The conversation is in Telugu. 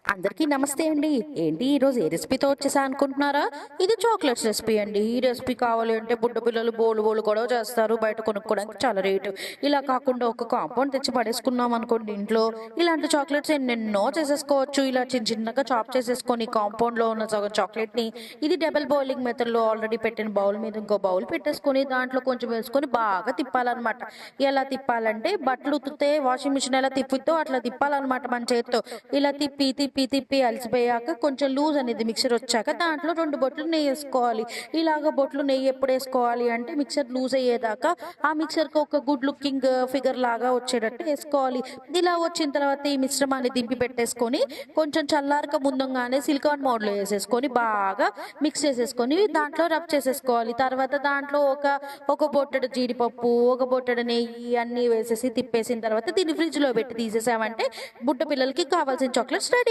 అందరికీ నమస్తే అండి. ఏంటి ఈరోజు ఏ రెసిపీతో వచ్చేసా అనుకుంటున్నారా? ఇది చాక్లెట్స్ రెసిపీ అండి. ఈ రెసిపీ కావాలి అంటే బుడ్డ పిల్లలు బోలు బోలు గొడవ చేస్తారు. బయట కొనుక్కోవడానికి చాలా రేటు. ఇలా కాకుండా ఒక కాంపౌండ్ తెచ్చి పడేసుకున్నాం అనుకోండి ఇంట్లో, ఇలాంటి చాక్లెట్స్ ఎన్నెన్నో చేసేసుకోవచ్చు. ఇలా చిన్న చిన్నగా చాప్ చేసేసుకొని కాంపౌండ్లో ఉన్న సగం చాక్లెట్ని ఇది డబుల్ బౌలింగ్ మెథడ్లో ఆల్రెడీ పెట్టిన బౌల్ మీద ఇంకో బౌల్ పెట్టేసుకొని దాంట్లో కొంచెం వేసుకొని బాగా తిప్పాలన్నమాట. ఎలా తిప్పాలంటే బట్టలు ఉతికితే వాషింగ్ మిషన్ ఎలా తిప్పుతో అట్లా తిప్పాలన్నమాట మన చేతితో. ఇలా తిప్పి తిప్పి తిప్పి అలసిపోయాక కొంచెం లూజ్ అనేది మిక్సర్ వచ్చాక దాంట్లో 2 బొట్లు నెయ్యి వేసుకోవాలి. ఇలాగ బొట్లు నెయ్యి ఎప్పుడు వేసుకోవాలి అంటే మిక్సర్ లూజ్ అయ్యేదాకా ఆ మిక్సర్కి ఒక గుడ్ లుకింగ్ ఫిగర్ లాగా వచ్చేటట్టు వేసుకోవాలి. ఇలా వచ్చిన తర్వాత ఈ మిశ్రమాన్ని దింపి పెట్టేసుకొని కొంచెం చల్లారక ముందుగానే సిలికాన్ మోడ్లో వేసేసుకొని బాగా మిక్స్ చేసేసుకొని దాంట్లో రబ్ చేసేసుకోవాలి. తర్వాత దాంట్లో ఒక బొట్టెడు జీడిపప్పు, ఒక బొట్టెడు నెయ్యి అన్నీ వేసేసి తిప్పేసిన తర్వాత దీన్ని ఫ్రిడ్జ్లో పెట్టి తీసేసామంటే బుడ్డ పిల్లలకి కావాల్సిన చాక్లెట్స్ రెడీ.